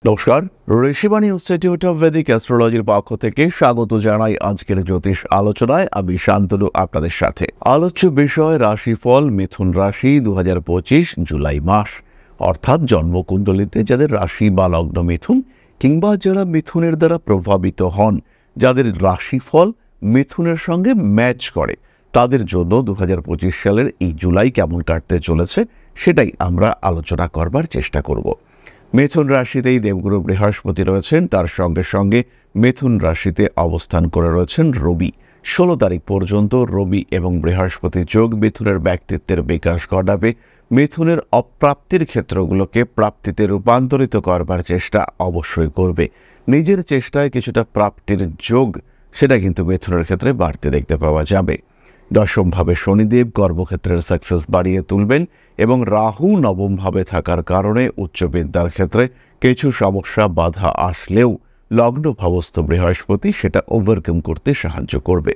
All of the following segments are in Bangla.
নমস্কার, ঋষিবাণী ইনস্টিটিউট অফ ভেদিক অ্যাস্ট্রোলজির পক্ষ থেকে স্বাগত জানাই আজকের জ্যোতিষ আলোচনায়। আমি শান্তনু আপনাদের সাথে। আলোচ্য বিষয় রাশিফল মিথুন রাশি 2025 জুলাই মাস, অর্থাৎ জন্মকুণ্ডলিতে যাদের রাশি বা লগ্ন মিথুন কিংবা যারা মিথুনের দ্বারা প্রভাবিত হন, যাদের রাশিফল মিথুনের সঙ্গে ম্যাচ করে, তাদের জন্য 2025 সালের এই জুলাই কেমন কাটতে চলেছে সেটাই আমরা আলোচনা করবার চেষ্টা করব। মিথুন রাশিতেই দেবগুরু বৃহস্পতি রয়েছেন, তার সঙ্গে সঙ্গে মিথুন রাশিতে অবস্থান করে রয়েছেন রবি। 16 তারিখ পর্যন্ত রবি এবং বৃহস্পতি যোগ মিথুনের ব্যক্তিত্বের বিকাশ ঘটাবে, মিথুনের অপ্রাপ্তির ক্ষেত্রগুলোকে প্রাপ্তিতে রূপান্তরিত করবার চেষ্টা অবশ্যই করবে। নিজের চেষ্টায় কিছুটা প্রাপ্তির যোগ সেটা কিন্তু মিথুনের ক্ষেত্রে বাড়তে দেখতে পাওয়া যাবে। দশমভাবে শনিদেব কর্মক্ষেত্রের সাকসেস বাড়িয়ে তুলবেন এবং রাহু নবমভাবে থাকার কারণে উচ্চবিদ্যার ক্ষেত্রে কিছু সমস্যা বাধা আসলেও লগ্ন ভাবস্থ বৃহস্পতি সেটা ওভারকাম করতে সাহায্য করবে।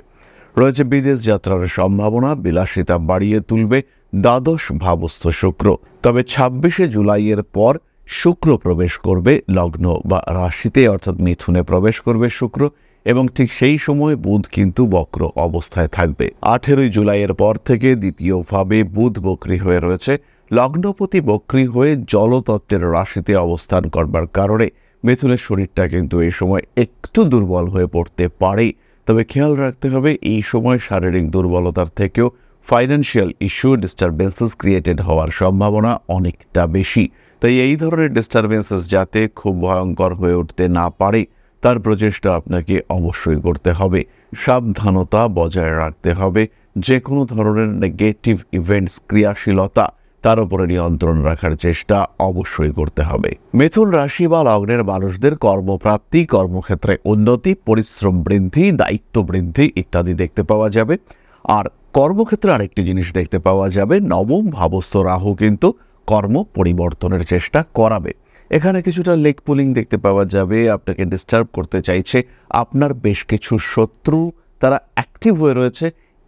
রয়েছে বিদেশ যাত্রার সম্ভাবনা, বিলাসিতা বাড়িয়ে তুলবে দ্বাদশ ভাবস্থ শুক্র। তবে 26শে জুলাইয়ের পর শুক্র প্রবেশ করবে লগ্ন বা রাশিতে, অর্থাৎ মিথুনে প্রবেশ করবে শুক্র, এবং ঠিক সেই সময় বুধ কিন্তু বক্র অবস্থায় থাকবে। 18ই জুলাইয়ের পর থেকে দ্বিতীয়ভাবে বুধ বক্রী হয়ে রয়েছে। লগ্নপতি বক্রী হয়ে জলতত্ত্বের রাশিতে অবস্থান করবার কারণে মিথুনের শরীরটা কিন্তু এই সময় একটু দুর্বল হয়ে পড়তে পারে। তবে খেয়াল রাখতে হবে, এই সময় শারীরিক দুর্বলতার থেকেও ফাইন্যান্সিয়াল ইস্যু, ডিস্টারবেন্সেস ক্রিয়েটেড হওয়ার সম্ভাবনা অনেকটা বেশি। তাই এই ধরনের ডিস্টারবেন্সেস যাতে খুব ভয়ঙ্কর হয়ে উঠতে না পারে তার প্রচেষ্টা আপনাকে অবশ্যই করতে হবে। সাবধানতা বজায় রাখতে হবে। যে কোনো ধরনের নেগেটিভ ইভেন্টস, ক্রিয়াশীলতা, তার উপরে নিয়ন্ত্রণ রাখার চেষ্টা অবশ্যই করতে হবে। মিথুন রাশি বা লগ্নের মানুষদের কর্মপ্রাপ্তি, কর্মক্ষেত্রে উন্নতি, পরিশ্রম বৃদ্ধি, দায়িত্ব বৃদ্ধি ইত্যাদি দেখতে পাওয়া যাবে। আর কর্মক্ষেত্রে আরেকটি জিনিস দেখতে পাওয়া যাবে, নবম ভাবস্থ রাহু কিন্তু কর্ম পরিবর্তনের চেষ্টা করাবে। এখানে কিছুটা লেগ পুলিং দেখতে পাওয়া যাবে, আপনাকে ডিস্টার্ব করতে চাইছে। আপনার বেশ কিছু শত্রু তারা অ্যাক্টিভ হয়ে রয়েছে,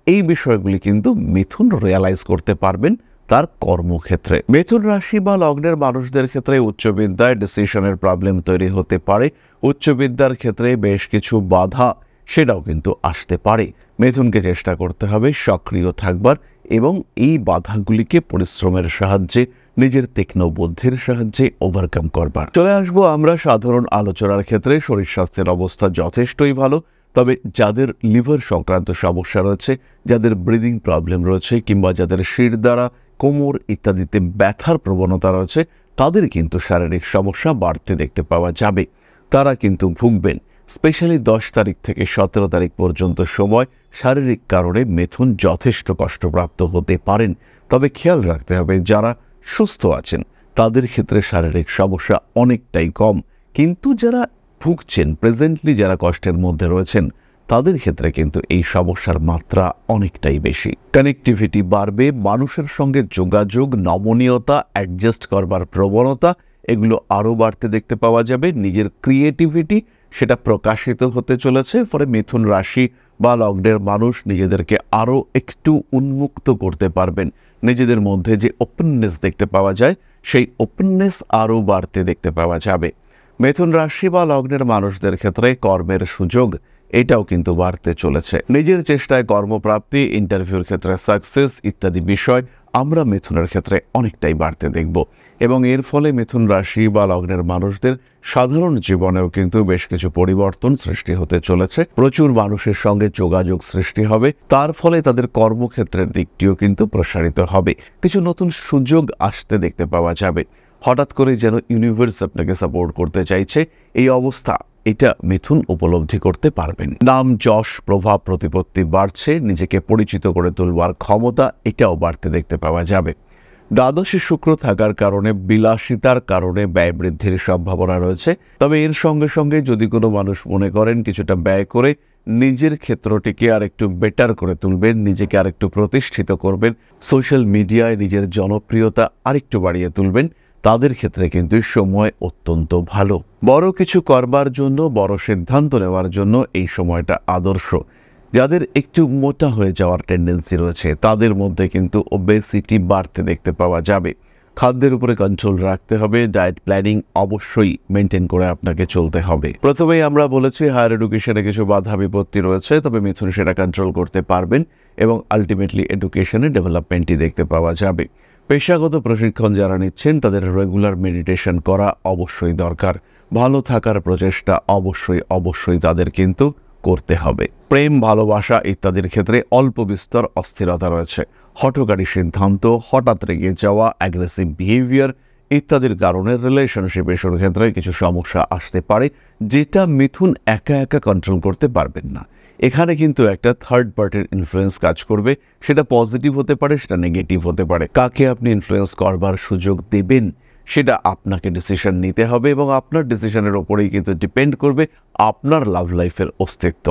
এই বিষয়গুলি কিন্তু মিথুন রিয়ালাইজ করতে পারবেন তার কর্মক্ষেত্রে। মিথুন রাশি বা লগ্নের মানুষদের ক্ষেত্রে উচ্চবিদ্যায় ডিসিশনের প্রবলেম তৈরি হতে পারে। উচ্চবিদ্যার ক্ষেত্রে বেশ কিছু বাধা সেটাও কিন্তু আসতে পারে। মিথুনকে চেষ্টা করতে হবে সক্রিয় থাকবার এবং এই বাধাগুলিকে পরিশ্রমের সাহায্যে, নিজের তীক্ষ্ণ বুদ্ধির সাহায্যে ওভারকাম করবার। চলে আসবো আমরা সাধারণ আলোচনার ক্ষেত্রে। শরীর স্বাস্থ্যের অবস্থা যথেষ্টই ভালো, তবে যাদের লিভার সংক্রান্ত সমস্যা রয়েছে, যাদের ব্রিদিং প্রবলেম রয়েছে, কিংবা যাদের শিরদাঁড়া, কোমর ইত্যাদিতে ব্যথার প্রবণতা রয়েছে, তাদের কিন্তু শারীরিক সমস্যা বাড়তে দেখতে পাওয়া যাবে। তারা কিন্তু ভুগবেন। স্পেশালি 10 তারিখ থেকে 17 তারিখ পর্যন্ত সময় শারীরিক কারণে মিথুন যথেষ্ট কষ্টপ্রাপ্ত হতে পারেন। তবে খেয়াল রাখতে হবে, যারা সুস্থ আছেন তাদের ক্ষেত্রে শারীরিক সমস্যা অনেকটাই কম, কিন্তু যারা ভুগছেন, প্রেজেন্টলি যারা কষ্টের মধ্যে রয়েছেন, তাদের ক্ষেত্রে কিন্তু এই সমস্যার মাত্রা অনেকটাই বেশি। কানেক্টিভিটি বাড়বে, মানুষের সঙ্গে যোগাযোগ, নমনীয়তা, অ্যাডজাস্ট করবার প্রবণতা এগুলো আরও বাড়তে দেখতে পাওয়া যাবে। নিজের ক্রিয়েটিভিটি সেটা প্রকাশিত হতে চলেছে। ফলে মিথুন রাশি বা লগ্নের মানুষ নিজেদেরকে আরও একটু উন্মুক্ত করতে পারবেন। নিজেদের মধ্যে যে ওপেননেস দেখতে পাওয়া যায়, সেই ওপেননেস আরও বাড়তে দেখতে পাওয়া যাবে। মিথুন রাশি বা লগ্নের মানুষদের ক্ষেত্রে কর্মের সুযোগ এটাও কিন্তু বাড়তে চলেছে। নিজের চেষ্টায় কর্মপ্রাপ্তি, ইন্টারভিউর ক্ষেত্রে সাকসেস ইত্যাদি বিষয় আমরা মিথুনের ক্ষেত্রে অনেকটাই বাড়তে দেখব, এবং এর ফলে মিথুন রাশি বা লগ্নের মানুষদের সাধারণ জীবনেও কিন্তু বেশ কিছু পরিবর্তন সৃষ্টি হতে চলেছে। প্রচুর মানুষের সঙ্গে যোগাযোগ সৃষ্টি হবে, তার ফলে তাদের কর্মক্ষেত্রের দিকটিও কিন্তু প্রসারিত হবে। কিছু নতুন সুযোগ আসতে দেখতে পাওয়া যাবে। হঠাৎ করে যেন ইউনিভার্স আপনাকে সাপোর্ট করতে চাইছে, এই অবস্থা এটা মিথুন উপলব্ধি করতে পারবেন। নাম, যশ, প্রভাব, প্রতিপত্তি বাড়ছে। নিজেকে পরিচিত করে তুলবার ক্ষমতা এটাও বাড়তে দেখতে পাওয়া যাবে। দ্বাদশে শুক্র থাকার কারণে বিলাসিতার কারণে ব্যয় বৃদ্ধির সম্ভাবনা রয়েছে। তবে এর সঙ্গে সঙ্গে যদি কোনো মানুষ মনে করেন কিছুটা ব্যয় করে নিজের ক্ষেত্রটিকে আরেকটু বেটার করে তুলবেন, নিজেকে আরেকটু প্রতিষ্ঠিত করবেন, সোশ্যাল মিডিয়ায় নিজের জনপ্রিয়তা আরেকটু বাড়িয়ে তুলবেন, তাদের ক্ষেত্রে কিন্তু সময় অত্যন্ত ভালো। বড় কিছু করবার জন্য, বড় সিদ্ধান্ত নেওয়ার জন্য এই সময়টা আদর্শ। যাদের একটু মোটা হয়ে যাওয়ার টেন্ডেন্সি রয়েছে তাদের মধ্যে কিন্তু ওবেসিটি বাড়তে দেখতে পাওয়া যাবে। খাদ্যের উপরে কন্ট্রোল রাখতে হবে, ডায়েট প্ল্যানিং অবশ্যই মেনটেন করে আপনাকে চলতে হবে। প্রথমেই আমরা বলেছি হায়ার এডুকেশনে কিছু বাধা বিপত্তি রয়েছে, তবে মিথুন সেটা কন্ট্রোল করতে পারবেন এবং আলটিমেটলি এডুকেশনে ডেভেলপমেন্টই দেখতে পাওয়া যাবে। পেশাগত প্রশিক্ষণ যারা নিচ্ছেন তাদের রেগুলার মেডিটেশন করা অবশ্যই দরকার। ভালো থাকার প্রচেষ্টা অবশ্যই তাদের কিন্তু করতে হবে। প্রেম, ভালোবাসা ইত্যাদির ক্ষেত্রে অল্প বিস্তর অস্থিরতা রয়েছে। হঠকারী সিদ্ধান্ত, হঠাৎ রেগে যাওয়া, অ্যাগ্রেসিভ বিহেভিয়ার ইত্যাদির কারণে রিলেশনশিপ ইস্যুর ক্ষেত্রে কিছু সমস্যা আসতে পারে, যেটা মিথুন একা একা কন্ট্রোল করতে পারবেন না। এখানে কিন্তু একটা থার্ড পার্টির ইনফ্লুয়েন্স কাজ করবে, সেটা পজিটিভ হতে পারে, সেটা নেগেটিভ হতে পারে। কাকে আপনি ইনফ্লুয়েন্স করবার সুযোগ দেবেন সেটা আপনাকে ডিসিশন নিতে হবে এবং আপনার ডিসিশনের ওপরেই কিন্তু ডিপেন্ড করবে আপনার লাভ লাইফের অস্তিত্ব।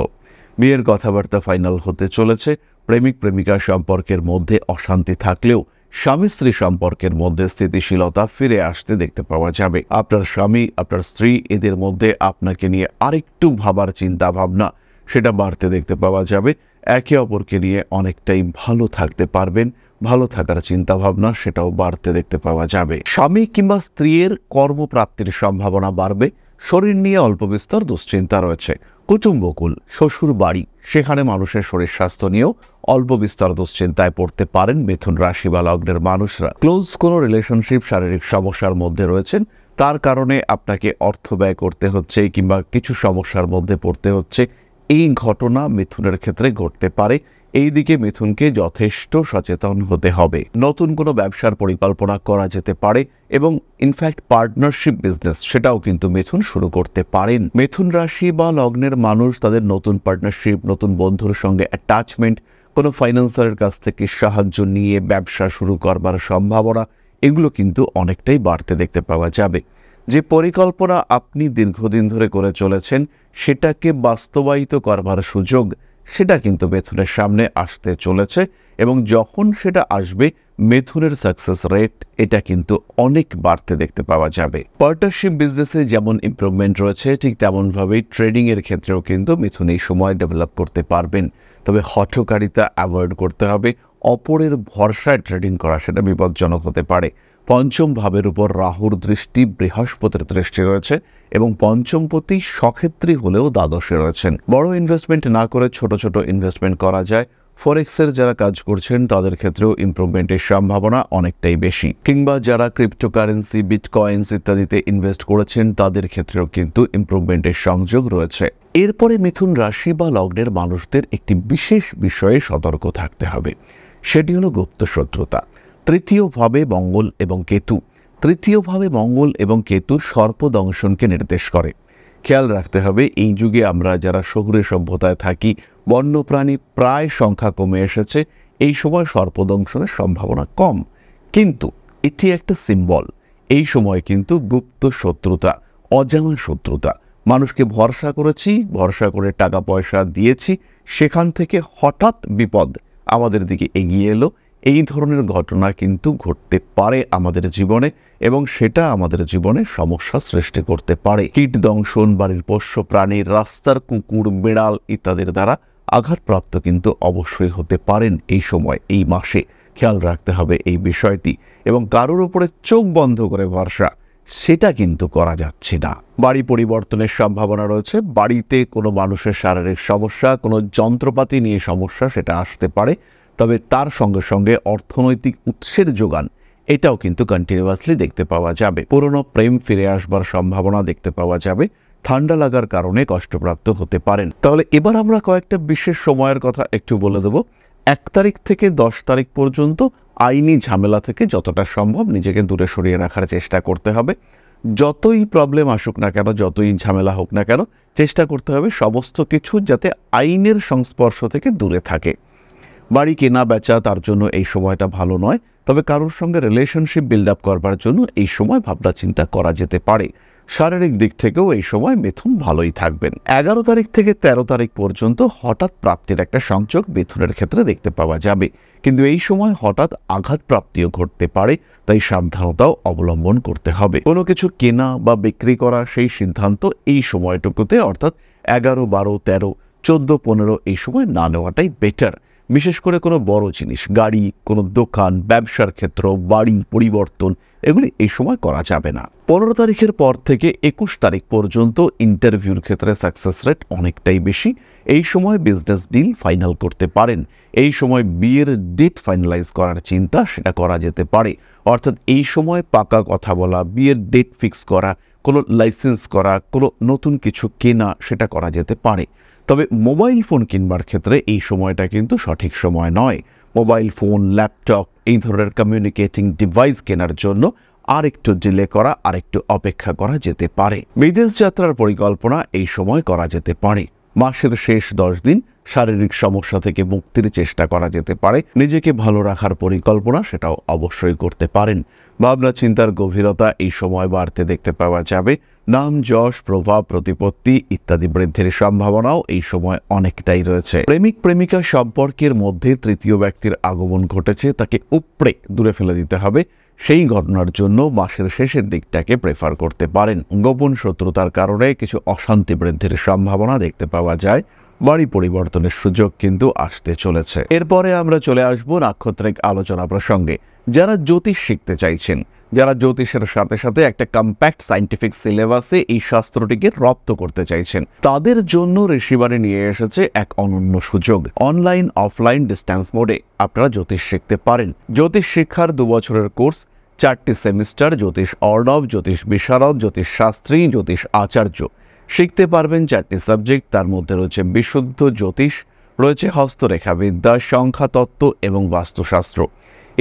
বিয়ের কথাবার্তা ফাইনাল হতে চলেছে। প্রেমিক প্রেমিকা সম্পর্কের মধ্যে অশান্তি থাকলেও স্বামী স্ত্রী সম্পর্কের মধ্যে স্থিতিশীলতা ফিরে আসতে দেখতে পাওয়া যাবে। আপনার স্বামী, আপনার স্ত্রী এদের মধ্যে আপনাকে নিয়ে আরেকটু ভাবার চিন্তা ভাবনা সেটা বাড়তে দেখতে পাওয়া যাবে। একে অপরকে নিয়ে অনেকটাই ভালো থাকতে পারবেন, ভালো থাকার চিন্তা ভাবনা সেটাও বাড়তে দেখতে পাওয়া যাবে। স্বামী কিংবা স্ত্রীর কর্মপ্রাপ্তির সম্ভাবনা বাড়বে। শরীর নিয়ে অল্প বিস্তর দুশ্চিন্তা রয়েছে। কুটুম্বকুল, শ্বশুর বাড়ি, সেখানে মানুষের শরীর স্বাস্থ্য নিয়েও অল্প বিস্তর দুশ্চিন্তায় পড়তে পারেন মিথুন রাশি বা লগ্নের মানুষরা। ক্লোজ কোনো রিলেশনশিপ শারীরিক সমস্যার মধ্যে রয়েছেন, তার কারণে আপনাকে অর্থ ব্যয় করতে হচ্ছে কিংবা কিছু সমস্যার মধ্যে পড়তে হচ্ছে, এই ঘটনা মিথুনের ক্ষেত্রে ঘটতে পারে। এই দিকে মিথুনকে যথেষ্ট সচেতন হতে হবে। নতুন কোনো ব্যবসার পরিকল্পনা করা যেতে পারে এবং ইনফ্যাক্ট পার্টনারশিপ বিজনেস সেটাও কিন্তু মিথুন শুরু করতে পারেন। মিথুন রাশি বা লগ্নের মানুষ তাদের নতুন পার্টনারশিপ, নতুন বন্ধুর সঙ্গে অ্যাটাচমেন্ট, কোনো ফাইন্যান্সারের কাছ থেকে সাহায্য নিয়ে ব্যবসা শুরু করবার সম্ভাবনা এগুলো কিন্তু অনেকটাই বাড়তে দেখতে পাওয়া যাবে। যে পরিকল্পনা আপনি দীর্ঘদিন ধরে করে চলেছেন সেটাকে বাস্তবায়িত করবার সুযোগ সেটা কিন্তু মিথুনের সামনে আসতে চলেছে এবং যখন সেটা আসবে মিথুনের সাকসেস রেট এটা কিন্তু অনেক বাড়তে দেখতে পাওয়া যাবে। পার্টনারশিপ বিজনেসে যেমন ইমপ্রুভমেন্ট রয়েছে ঠিক তেমনভাবেই ট্রেডিংয়ের ক্ষেত্রেও কিন্তু মিথুন এই সময় ডেভেলপ করতে পারবেন। তবে হঠকারিতা অ্যাভয়েড করতে হবে। অপরের ভরসায় ট্রেডিং করা সেটা বিপজ্জনক হতে পারে। পঞ্চম ভাবের উপর রাহুর দৃষ্টি, বৃহস্পতির দৃষ্টি রয়েছে এবং পঞ্চমপতি সক্ষেত্রী হলেও দ্বাদশে রয়েছেন। বড় ইনভেস্টমেন্ট না করে ছোট ছোট ইনভেস্টমেন্ট করা যায়। ফরেক্সের যারা কাজ করছেন তাদের ক্ষেত্রেও ইমপ্রুভমেন্টের সম্ভাবনা অনেকটাই বেশি, কিংবা যারা ক্রিপ্টোকারেন্সি, বিটকয়েন্স ইত্যাদিতে ইনভেস্ট করেছেন তাদের ক্ষেত্রেও কিন্তু ইমপ্রুভমেন্টের সংযোগ রয়েছে। এরপরে মিথুন রাশি বা লগ্নের মানুষদের একটি বিশেষ বিষয়ে সতর্ক থাকতে হবে, সেটি হলো গুপ্ত শত্রুতা। তৃতীয়ভাবে মঙ্গল এবং কেতু, তৃতীয়ভাবে মঙ্গল এবং কেতু সর্পদংশনকে নির্দেশ করে। খেয়াল রাখতে হবে এই যুগে আমরা যারা শহুরে সভ্যতায় থাকি, বন্যপ্রাণী প্রায় সংখ্যা কমে এসেছে, এই সময় সর্পদংশনের সম্ভাবনা কম, কিন্তু এটি একটা সিম্বল। এই সময় কিন্তু গুপ্ত শত্রুতা, অজানা শত্রুতা, মানুষকে ভরসা করেছি, ভরসা করে টাকা পয়সা দিয়েছি, সেখান থেকে হঠাৎ বিপদ আমাদের দিকে এগিয়ে এলো, এই ধরনের ঘটনা কিন্তু ঘটতে পারে আমাদের জীবনে এবং সেটা আমাদের জীবনে সমস্যা সৃষ্টি করতে পারে। কীট দংশন, বাড়ির পোষ্য প্রাণী, রাস্তার কুকুর, বিড়াল ইত্যাদির দ্বারা আঘাতপ্রাপ্ত কিন্তু অবশ্যই হতে পারেন এই সময়, এই মাসে। খেয়াল রাখতে হবে এই বিষয়টি এবং কারোর উপরে চোখ বন্ধ করে ভরসা সেটা কিন্তু করা যাচ্ছে না। বাড়ি পরিবর্তনের সম্ভাবনা রয়েছে। বাড়িতে কোনো মানুষের শারীরিক সমস্যা, কোনো যন্ত্রপাতি নিয়ে সমস্যা সেটা আসতে পারে, তবে তার সঙ্গে সঙ্গে অর্থনৈতিক উৎসের যোগান এটাও কিন্তু কন্টিনিউয়াসলি দেখতে পাওয়া যাবে। পুরনো প্রেম ফিরে আসবার সম্ভাবনা দেখতে পাওয়া যাবে। ঠান্ডা লাগার কারণে কষ্টপ্রাপ্ত হতে পারেন। তাহলে এবার আমরা কয়েকটা বিশেষ সময়ের কথা একটু বলে দেব। 1 তারিখ থেকে 10 তারিখ পর্যন্ত আইনি ঝামেলা থেকে যতটা সম্ভব নিজেকে দূরে সরিয়ে রাখার চেষ্টা করতে হবে। যতই প্রবলেম আসুক না কেন, যতই ঝামেলা হোক না কেন, চেষ্টা করতে হবে সমস্ত কিছু যাতে আইনের সংস্পর্শ থেকে দূরে থাকে। বাড়ি কেনা বেচা তার জন্য এই সময়টা ভালো নয়, তবে কারোর সঙ্গে রিলেশনশিপ বিল্ড আপ করবার জন্য এই সময় ভাবনা চিন্তা করা যেতে পারে। শারীরিক দিক থেকেও এই সময় মিথুন ভালোই থাকবেন। 11 তারিখ থেকে 13 তারিখ পর্যন্ত হঠাৎ প্রাপ্তির একটা সংযোগ মিথুনের ক্ষেত্রে দেখতে পাওয়া যাবে, কিন্তু এই সময় হঠাৎ আঘাত প্রাপ্তিও ঘটতে পারে, তাই সাবধানতাও অবলম্বন করতে হবে। কোনো কিছু কেনা বা বিক্রি করা সেই সিদ্ধান্ত এই সময়টুকুতে অর্থাৎ 11, 12, 13, 14, 15 এই সময় না নেওয়াটাই বেটার। বিশেষ করে কোনো বড় জিনিস, গাড়ি, কোনো দোকান, ব্যবসার ক্ষেত্র, বাড়ি পরিবর্তন এগুলি এই সময় করা যাবে না। 15 তারিখের পর থেকে 21 তারিখ পর্যন্ত ইন্টারভিউর ক্ষেত্রে সাকসেস রেট অনেকটাই বেশি। এই সময় বিজনেস ডিল ফাইনাল করতে পারেন। এই সময় বিয়ের ডেট ফাইনালাইজ করার চিন্তা সেটা করা যেতে পারে। অর্থাৎ এই সময় পাকা কথা বলা, বিয়ের ডেট ফিক্স করা, কোনো লাইসেন্স করা, কোনো নতুন কিছু কেনা সেটা করা যেতে পারে। তবে মোবাইল ফোন কিনবার ক্ষেত্রে এই সময়টা কিন্তু সঠিক সময় নয়। মোবাইল ফোন, ল্যাপটপ এই ধরনের কমিউনিকেটিং ডিভাইস কেনার জন্য আরেকটু ডিলে করা, আরেকটু অপেক্ষা করা যেতে পারে। বিদেশ যাত্রার পরিকল্পনা এই সময় করা যেতে পারে। মাসের শেষ 10 দিন শারীরিক সমস্যা থেকে মুক্তির চেষ্টা করা যেতে পারে। নিজেকে ভালো রাখার পরিকল্পনা সেটাও অবশ্যই করতে পারেন। ভাবনা চিন্তার গভীরতা এই সময় বাড়তে দেখতে পাওয়া যাবে। নাম, যশ, প্রভাব, প্রতিপত্তি ইত্যাদি বৃদ্ধির সম্ভাবনাও এই সময় অনেকটাই রয়েছে। প্রেমিক প্রেমিকা সম্পর্কের মধ্যে তৃতীয় ব্যক্তির আগমন ঘটেছে, তাকে উপড়ে দূরে ফেলে দিতে হবে। সেই ঘটনার জন্য মাসের শেষের দিকটাকে প্রেফার করতে পারেন। গোপন শত্রুতার কারণে কিছু অশান্তি বৃদ্ধির সম্ভাবনা দেখতে পাওয়া যায়। বাড়ি পরিবর্তনের সুযোগ কিন্তু আসতে চলেছে। এরপরে আমরা চলে আসব নাক্ষত্রিক আলোচনা প্রসঙ্গে। যারা জ্যোতিষ শিখতে চাইছেন, যারা জ্যোতিষের সাথে সাথে একটা কম্প্যাক্ট সায়েন্টিফিক সিলেবাসে এই শাস্ত্রটিকে রপ্ত করতে চাইছেন, তাদের জন্য ঋষিবাণী নিয়ে এসেছে এক অনন্য সুযোগ। অনলাইন, অফলাইন, ডিস্ট্যান্স মোডে আপনারা জ্যোতিষ শিখতে পারেন। জ্যোতিষ শিক্ষার 2 বছরের কোর্স, 4টি সেমিস্টার, জ্যোতিষ অর্ণব, জ্যোতিষ বিশারদ, জ্যোতিষ শাস্ত্রী, জ্যোতিষ আচার্য। শিখতে পারবেন 4টি সাবজেক্ট। তার মধ্যে রয়েছে বিশুদ্ধ জ্যোতিষ, রয়েছে হস্তরেখা বিদ্যা, সংখ্যাতত্ত্ব এবং বাস্তুশাস্ত্র।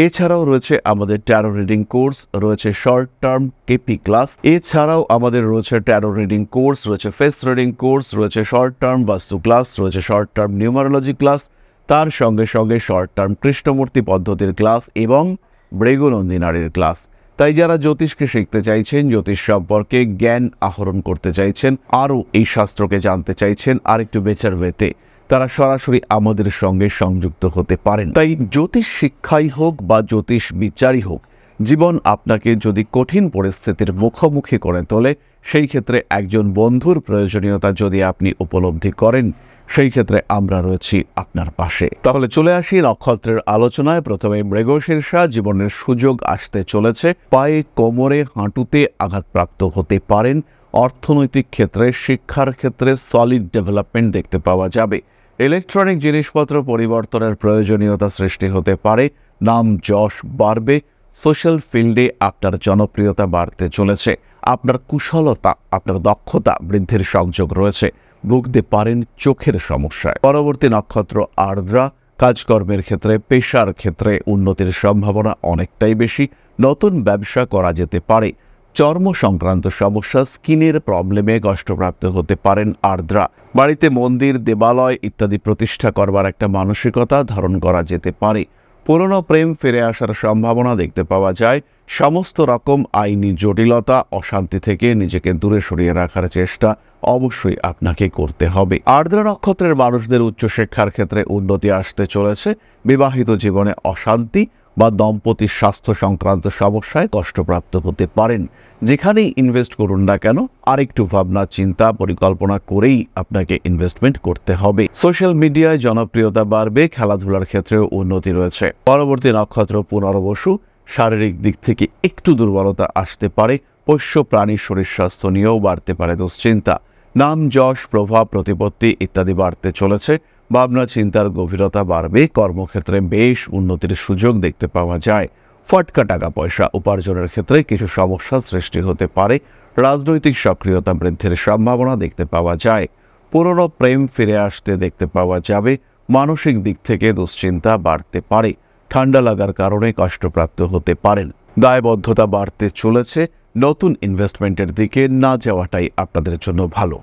এছাড়াও রয়েছে আমাদের ট্যারো রিডিং কোর্স, রয়েছে শর্ট টার্ম কেপি ক্লাস। এছাড়াও আমাদের রয়েছে ট্যারো রিডিং কোর্স, রয়েছে ফেস রিডিং কোর্স, রয়েছে শর্ট টার্ম বাস্তু ক্লাস, রয়েছে শর্ট টার্ম নিউমারোলজি ক্লাস, তার সঙ্গে সঙ্গে শর্ট টার্ম কৃষ্ণমূর্তি পদ্ধতির ক্লাস এবং মৃগনন্দিনারীর ক্লাস। তাই যারা জ্যোতিষকে শিখতে চাইছেন, জ্যোতিষ সম্পর্কে জ্ঞান আহরণ করতে চাইছেন, আরও এই শাস্ত্রকে জানতে চাইছেন আরেকটু বেটার ওয়েতে, তারা সরাসরি আমাদের সঙ্গে সংযুক্ত হতে পারেন। তাই জ্যোতিষ শিক্ষাই হোক বা জ্যোতিষ বিচারই হোক, জীবন আপনাকে যদি কঠিন পরিস্থিতির মুখোমুখি করে তোলে, সেই ক্ষেত্রে একজন বন্ধুর প্রয়োজনীয়তা যদি আপনি উপলব্ধি করেন, সেই ক্ষেত্রে আমরা রয়েছি আপনার পাশে। তাহলে চলে আসি নক্ষত্রের আলোচনায়। প্রথমে মৃগশীর্ষা, জীবনের সুযোগ আসতে চলেছে। পায়ে, কোমরে, হাঁটুতে আঘাতপ্রাপ্ত হতে পারেন। অর্থনৈতিক ক্ষেত্রে, শিক্ষার ক্ষেত্রে সলিড ডেভেলপমেন্ট দেখতে পাওয়া যাবে। ইলেকট্রনিক জিনিসপত্র পরিবর্তনের প্রয়োজনীয়তা সৃষ্টি হতে পারে। নাম, যশ বাড়বে। সোশ্যাল ফিল্ডে আপনার জনপ্রিয়তা বাড়তে চলেছে। আপনার কুশলতা, আপনার দক্ষতা বৃদ্ধির সংযোগ রয়েছে। ভুগতে পারেন চোখের সমস্যায়। পরবর্তী নক্ষত্র আর্দ্রা। কাজকর্মের ক্ষেত্রে, পেশার ক্ষেত্রে উন্নতির সম্ভাবনা অনেকটাই বেশি। নতুন ব্যবসা করা যেতে পারে। চর্ম সংক্রান্ত সমস্যা, স্কিনের প্রবলেমে কষ্টপ্রাপ্ত হতে পারেন আর্দ্রা। বাড়িতে মন্দির, দেবালয় ইত্যাদি প্রতিষ্ঠা করবার একটা মানসিকতা ধারণ করা যেতে পারে। পুরনো প্রেম ফিরে আসার সম্ভাবনা দেখতে পাওয়া যায়। সমস্ত রকম আইনি জটিলতা, অশান্তি থেকে নিজেকে দূরে সরিয়ে রাখার চেষ্টা অবশ্যই আপনাকে করতে হবে। আর্দ্রা নক্ষত্রের মানুষদের উচ্চশিক্ষার ক্ষেত্রে উন্নতি আসতে চলেছে। বিবাহিত জীবনে অশান্তি বা দম্পতির স্বাস্থ্য সংক্রান্ত সমস্যায় কষ্টপ্রাপ্ত হতে পারেন। যেখানেই ইনভেস্ট করুন না কেন, আরেকটু ভাবনা চিন্তা পরিকল্পনা করেই আপনাকে ইনভেস্টমেন্ট করতে হবে। সোশ্যাল মিডিয়ায় জনপ্রিয়তা বাড়বে। খেলাধুলার ক্ষেত্রেও উন্নতি রয়েছে। পরবর্তী নক্ষত্র পুনর্বসু। শারীরিক দিক থেকে একটু দুর্বলতা আসতে পারে। পোষ্য প্রাণীর শরীর স্বাস্থ্য নিয়েও বাড়তে পারে দুশ্চিন্তা। নাম, যশ, প্রভাব, প্রতিপত্তি ইত্যাদি বাড়তে চলেছে। ভাবনা চিন্তার গভীরতা বাড়বে। কর্মক্ষেত্রে বেশ উন্নতির সুযোগ দেখতে পাওয়া যায়। ফটকা টাকা পয়সা উপার্জনের ক্ষেত্রে কিছু সমস্যা সৃষ্টি হতে পারে। রাজনৈতিক সক্রিয়তা বৃদ্ধির সম্ভাবনা দেখতে পাওয়া যায়। পুরনো প্রেম ফিরে আসতে দেখতে পাওয়া যাবে। মানসিক দিক থেকে দুশ্চিন্তা বাড়তে পারে। ঠান্ডা লাগার কারণে কষ্টপ্রাপ্ত হতে পারেন। দায়বদ্ধতা বাড়তে চলেছে। নতুন ইনভেস্টমেন্টের দিকে না যাওয়াটাই আপনাদের জন্য ভালো।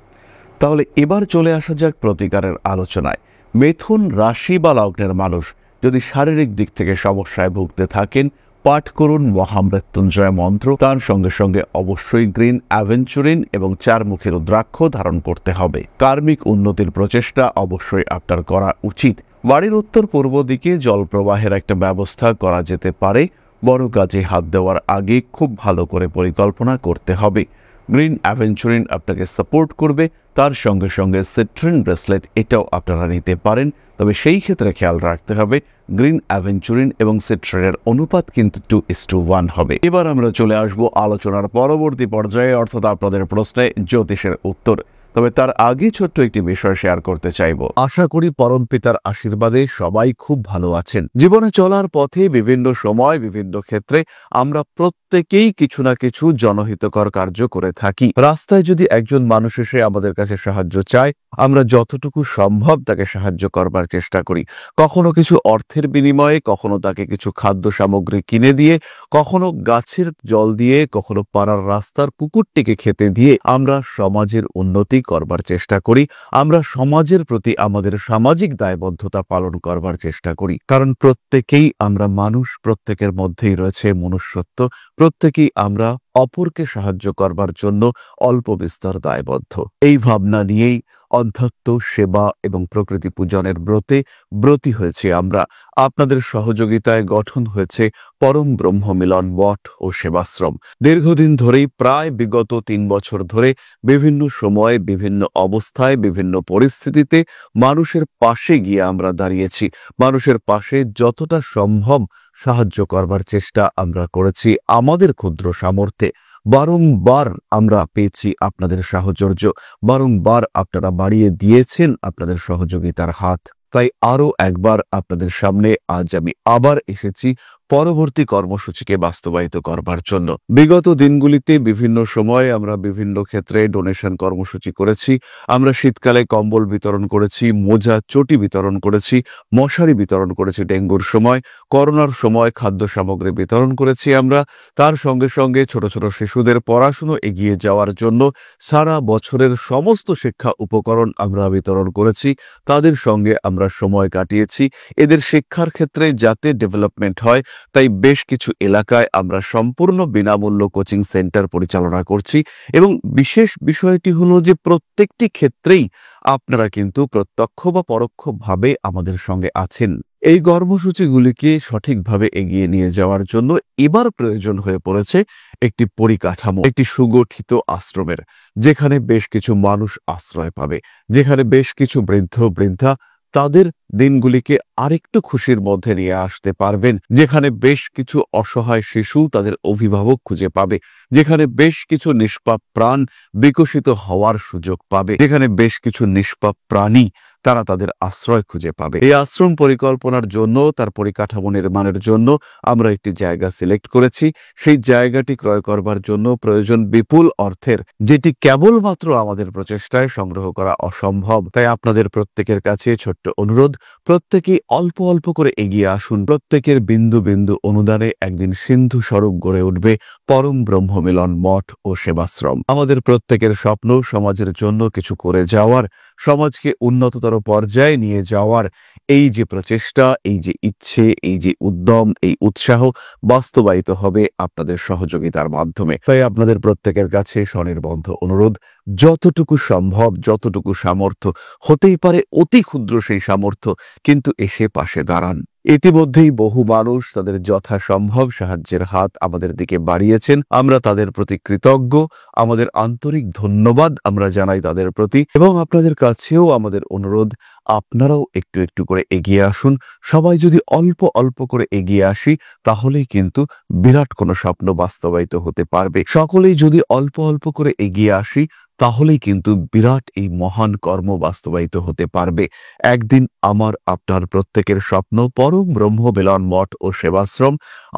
তাহলে এবার চলে আসা যাক প্রতিকারের আলোচনায়। মিথুন রাশি বা লগ্নের মানুষ যদি শারীরিক দিক থেকে সমস্যায় ভুগতে থাকেন, পাঠ করুন মহামৃত্যুঞ্জয় মন্ত্র। তার সঙ্গে সঙ্গে অবশ্যই গ্রিন অ্যাভেঞ্চুরিন এবং 4 মুখী রুদ্রাক্ষ ধারণ করতে হবে। কার্মিক উন্নতির প্রচেষ্টা অবশ্যই আপনার করা উচিত। বাড়ির উত্তর পূর্ব দিকে জল প্রবাহের একটা ব্যবস্থা করা যেতে পারে। বড় কাজে হাত দেওয়ার আগে খুব ভালো করে পরিকল্পনা করতে হবে। গ্রিন অ্যাভেঞ্চুরিন আপনাকে সাপোর্ট করবে। তার সঙ্গে সঙ্গে সিট্রিন ব্রেসলেট এটাও আপনারা নিতে পারেন, তবে সেই ক্ষেত্রে খেয়াল রাখতে হবে গ্রিন অ্যাভেঞ্চুরিন এবং সিট্রিনের অনুপাত কিন্তু 2:1 হবে। এবার আমরা চলে আসব আলোচনার পরবর্তী পর্যায়ে, অর্থাৎ আপনাদের প্রশ্নে জ্যোতিষের উত্তর। তবে তার আগে ছোট্ট একটি বিষয় শেয়ার করতে চাইব। আশা করি পরম পিতার আশীর্বাদে সবাই খুব ভালো আছেন। জীবনে চলার পথে বিভিন্ন সময় বিভিন্ন ক্ষেত্রে আমরা প্রত্যেকেই কিছু না কিছু জনহিতকর কার্য করে থাকি। রাস্তায় যদি একজন মানুষ এসে আমাদের কাছে সাহায্য চায়, আমরা যতটুকু সম্ভব তাকে সাহায্য করবার চেষ্টা করি। কখনো কিছু অর্থের বিনিময়ে, কখনো তাকে কিছু খাদ্য সামগ্রী কিনে দিয়ে, কখনো গাছের জল দিয়ে, কখনো পাড়ার রাস্তার কুকুরটিকে খেতে দিয়ে আমরা সমাজের উন্নতি করবার চেষ্টা করি। আমরা সমাজের প্রতি আমাদের সামাজিক দায়বদ্ধতা পালন করবার চেষ্টা করি, কারণ প্রত্যেকেই আমরা মানুষ, প্রত্যেকের মধ্যেই রয়েছে মনুষ্যত্ব, প্রত্যেকেই আমরা অপরকে সাহায্য করবার জন্য অল্প বিস্তর দায়বদ্ধ। এই ভাবনা নিয়েই অধ্যাত্ম, সেবা এবং প্রকৃতি পূজনের ব্রতী হয়েছে আমরা। আপনাদের সহযোগিতায় গঠন হয়েছে পরম ব্রহ্ম মিলন মঠ ও সেবাশ্রম। দীর্ঘদিন ধরেই, প্রায় বিগত 3 বছর ধরে বিভিন্ন সময়ে, বিভিন্ন অবস্থায়, বিভিন্ন পরিস্থিতিতে মানুষের পাশে গিয়ে আমরা দাঁড়িয়েছি। মানুষের পাশে যতটা সম্ভব সাহায্য করবার চেষ্টা আমরা করেছি আমাদের ক্ষুদ্র সামর্থ্যে। বারংবার আমরা পেয়েছি আপনাদের সাহচর্য, বারংবার আপনারা বাড়িয়ে দিয়েছেন আপনাদের সহযোগিতার হাত। তাই আরও একবার আপনাদের সামনে আজ আমি আবার এসেছি পরবর্তী কর্মসূচিকে বাস্তবায়িত করবার জন্য। বিগত দিনগুলিতে বিভিন্ন সময়ে আমরা বিভিন্ন ক্ষেত্রে ডোনেশন কর্মসূচি করেছি। আমরা শীতকালে কম্বল বিতরণ করেছি, মোজা, চটি বিতরণ করেছি, মশারি বিতরণ করেছি ডেঙ্গুর সময়, করোনার সময় খাদ্য সামগ্রী বিতরণ করেছি আমরা। তার সঙ্গে সঙ্গে ছোট ছোট শিশুদের পড়াশুনো এগিয়ে যাওয়ার জন্য সারা বছরের সমস্ত শিক্ষা উপকরণ আমরা বিতরণ করেছি। তাদের সঙ্গে আমরা সময় কাটিয়েছি। এদের শিক্ষার ক্ষেত্রে যাতে ডেভেলপমেন্ট হয়, তাই বেশ কিছু এলাকায় আমরা সম্পূর্ণ বিনামূল্য কোচিং সেন্টার পরিচালনা করছি। এবং বিশেষ বিষয়টি হলো যে প্রত্যেকটি ক্ষেত্রেই আপনারা কিন্তু প্রত্যক্ষ বা পরোক্ষভাবে আমাদের সঙ্গে আছেন। এই কর্মসূচিগুলিকে সঠিকভাবে এগিয়ে নিয়ে যাওয়ার জন্য এবার প্রয়োজন হয়ে পড়েছে একটি পরিকাঠামো, একটি সুগঠিত আশ্রমের, যেখানে বেশ কিছু মানুষ আশ্রয় পাবে, যেখানে বেশ কিছু বৃদ্ধ বৃদ্ধা তাদের দিনগুলিকে আরেকটু খুশির মধ্যে নিয়ে আসতে পারবেন, যেখানে বেশ কিছু অসহায় শিশু তাদের অভিভাবক খুঁজে পাবে, যেখানে বেশ কিছু নিষ্পাপ প্রাণ বিকশিত হওয়ার সুযোগ পাবে, যেখানে বেশ কিছু নিষ্পাপ প্রাণী তারা তাদের আশ্রয় খুঁজে পাবে। এই আশ্রম পরিকল্পনার জন্য, তার পরিকাঠামো নির্মাণের জন্য আমরা একটি জায়গা সিলেক্ট করেছি। সেই জায়গাটি ক্রয় করবার জন্য প্রয়োজন বিপুল অর্থের, যেটি কেবলমাত্র আমাদের প্রচেষ্টায় সংগ্রহ করা অসম্ভব। তাই আপনাদের প্রত্যেকের কাছে ছোট্ট অনুরোধ, প্রত্যেকেই অল্প অল্প করে এগিয়ে আসুন। প্রত্যেকের বিন্দু বিন্দু অনুদানে একদিন সিন্ধু স্বরূপ গড়ে উঠবে পরম ব্রহ্ম মিলন মঠ ও সেবাশ্রম। আমাদের প্রত্যেকের স্বপ্ন সমাজের জন্য কিছু করে যাওয়ার, সমাজকে উন্নততর পর্যায়ে নিয়ে যাওয়ার এই যে প্রচেষ্টা, এই যে ইচ্ছে, এই যে উদ্যম, এই উৎসাহ বাস্তবায়িত হবে আপনাদের সহযোগিতার মাধ্যমে। তাই আপনাদের প্রত্যেকের কাছে স্বনির্বন্ধ অনুরোধ, যতটুকু সম্ভব, যতটুকু সামর্থ্য, হতেই পারে অতি ক্ষুদ্র সেই সামর্থ্য, কিন্তু এসে পাশে দাঁড়ান। ইতিমধ্যেই বহু মানুষ তাদের যথাসম্ভব সাহায্যের হাত আমাদের দিকে বাড়িয়েছেন। আমরা তাদের প্রতি কৃতজ্ঞ, আমাদের আন্তরিক ধন্যবাদ আমরা জানাই তাদের প্রতি। এবং আপনাদের কাছেও আমাদের অনুরোধ, আপনারাও একটু একটু করে এগিয়ে আসুন। সবাই যদি অল্প অল্প করে এগিয়ে আসি, তাহলেই কিন্তু বিরাট কোনো স্বপ্ন বাস্তবায়িত হতে পারবে। সকলেই যদি অল্প অল্প করে এগিয়ে আসি, তাহলেই কিন্তু বিরাট এই মহান কর্ম বাস্তবায়িত হতে পারবে। একদিন আমার আপনার প্রত্যেকের স্বপ্ন পরম ব্রহ্ম মিলন মঠ ও সেবাশ্রম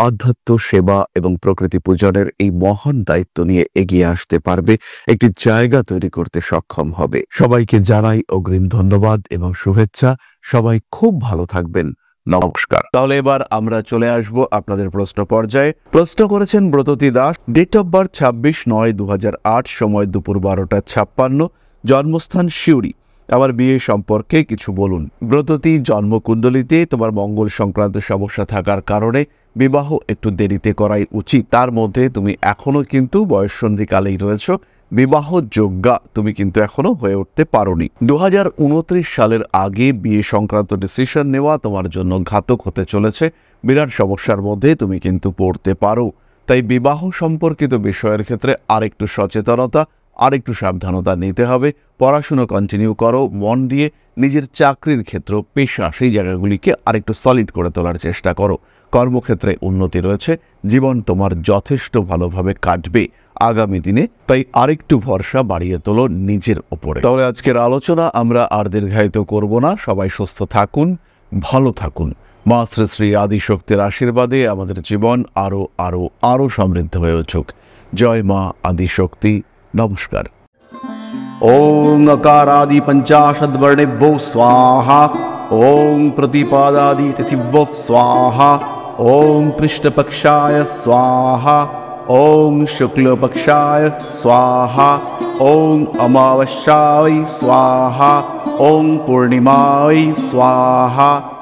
আধ্যাত্ম, সেবা এবং প্রকৃতি পূজনের এই মহান দায়িত্ব নিয়ে এগিয়ে আসতে পারবে, একটি জায়গা তৈরি করতে সক্ষম হবে। সবাইকে জানাই অগ্রিম ধন্যবাদ এবং শুভেচ্ছা। সবাই খুব ভালো থাকবেন। নমস্কার। তাহলে এবার আমরা চলে আসব আপনাদের প্রশ্ন পর্যায়ে। প্রশ্ন করেছেন Bratati Das, date of birth 26/9/2008, সময় দুপুর 12:56, জন্মস্থান সিউড়ি। আমার বিয়ে সম্পর্কে কিছু বলুন। ব্রততী, জন্মকুণ্ডলিতে তোমার মঙ্গল সংক্রান্ত সমস্যা থাকার কারণে বিবাহ একটু দেরিতে করাই উচিত। তার মধ্যে তুমি এখনো কিন্তু বয়ঃসন্ধিকালেই রয়েছ, বিবাহ যোগ্যা তুমি কিন্তু এখনো হয়ে উঠতে পারোনি। 2029 সালের আগে বিয়ে সংক্রান্ত ডিসিশন নেওয়া তোমার জন্য ঘাতক হতে চলেছে। বিরাট সমস্যার মধ্যে তুমি কিন্তু পড়তে পারো। তাই বিবাহ সম্পর্কিত বিষয়ের ক্ষেত্রে আরেকটু সচেতনতা, আরেকটু সাবধানতা নিতে হবে। পড়াশুনো কন্টিনিউ করো মন দিয়ে, নিজের চাকরির ক্ষেত্র, পেশা, সেই জায়গাগুলিকে আরেকটু সলিড করে তোলার চেষ্টা করো। কর্মক্ষেত্রে উন্নতি রয়েছে, জীবন তোমার যথেষ্ট ভালোভাবে কাটবে আগামী দিনে, তাই আরেকটু ভরসা বাড়িয়ে তোলো নিজের ওপরে। তাহলে আজকের আলোচনা আমরা আর দীর্ঘায়িত করব না। সবাই সুস্থ থাকুন, ভালো থাকুন। মা শ্রী শ্রী আদিশক্তির আশীর্বাদে আমাদের জীবন আরো আরো আরো সমৃদ্ধ হয়ে উঠুক। জয় মা আদিশক্তি। নমস্কার। ওং अकारादि पंचाशद्वर्णेभ्यो स्वाहा। ओं प्रतिपादादि तिथिभ्यो स्वाहा। ओं पृष्ठपक्षाय स्वाहा। ओं शुक्लपक्षाय स्वाहा। ओं अमावस्याय स्वाहा। ओं पूर्णिमाय स्वाहा।